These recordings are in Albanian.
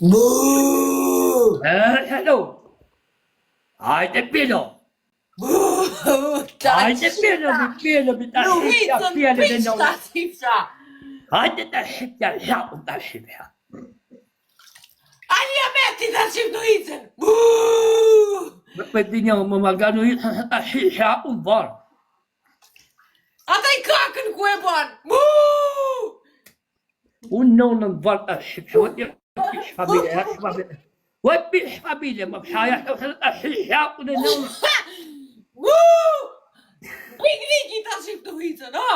Boo! Hello. Hajde pilo. Hajde pilo, Luizën, piç ta sifra! Hajde ta shqipja, shaqën ta shqipja. Alja meti ta shqip Luizën! Boo! Për të një më maganu i ta shaqën varë. Ata I kakën ku e ban! Boo! Unë nonën varë ta shqipja. Vëtë pish familje, ja shqipja. Vëtë pish familje, më pëshaja ta shaqën e nonën. Boo! Pigriki ta shqip Luizën, ha?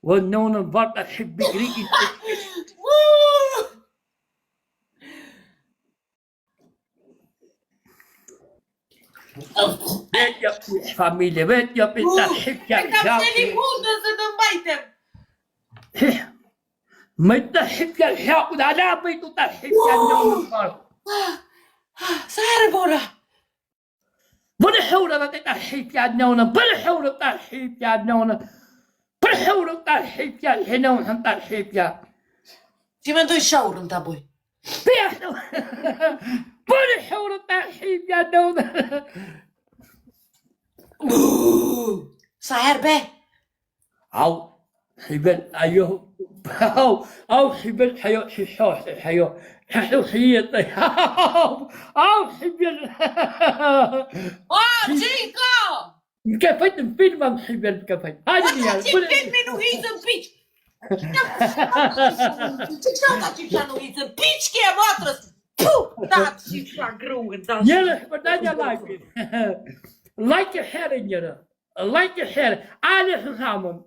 Vëtë nonën varë ta shqip bigriki. Boo! Vetja pish familje, vetja pish ta shqipja. E kam qeli mundën se të mbajtem! Më të shqipja shaqën, ala më të ta shqipja nonën varë. Sa herë bona? Për hurë dhe ta shqipja nonën, për hurë ta shqipja nonën. Për hurë ta shqipja nonën ta shqipja. Ti me ndoj shaurën ta boj? Për hurë ta shqipja nonën. Sa herë be? Au, shqipen ajo, au shqipen hajo, shqishoshtë hajo. Hajo shqijet, au shqipen. O, Gjiko! Ka fajtë në film am shqipen ka fajtë. Hajde një Ata që filmi nuk hitën piq! Që këta ta që këta nuk hitën piq ke matrës! Puh! Ta që këta gruën ta Njërë, për da një like. Like e herë njërë. Like e herë. Ale së samëm.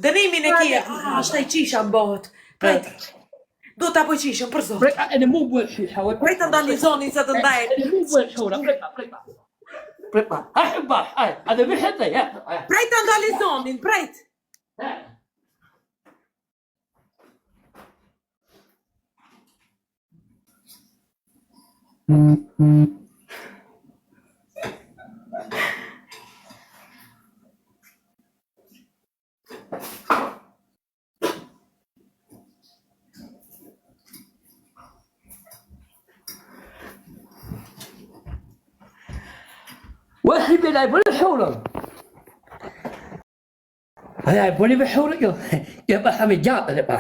Dënimin e kia, ashtë i qisha mbohet. Prejt, do ta boj qishën, për zot. Preka, e në mu bëhet shisha. Prejt të ndalizonin se të ndajnë. E në mu bëhet shora, preka. Preka. Hajë bash, hajë. A dhe vishet dhe, ja. Prejt të ndalizonin, prejt. Wahi bila ibu shora. Hajë, ibu një shora jo. Jo ba hami gjatë dhe ba.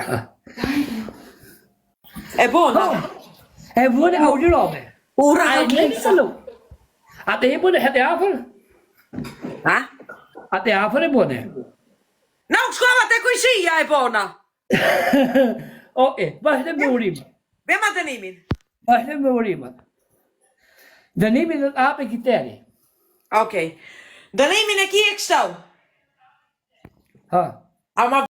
E bona. E vune au një rome. Ura A e ka në kisa. salu. A të e bune hëtë afer? Ha? A të afer e bune? Na u shkova te kujshia e bona. Oke, vazhde me urimat. Bema dënimin. Vazhde me urimat. Dënimi dhe të ape kiteri. Okej. Dënimin e ki e kështau. Ha. A ma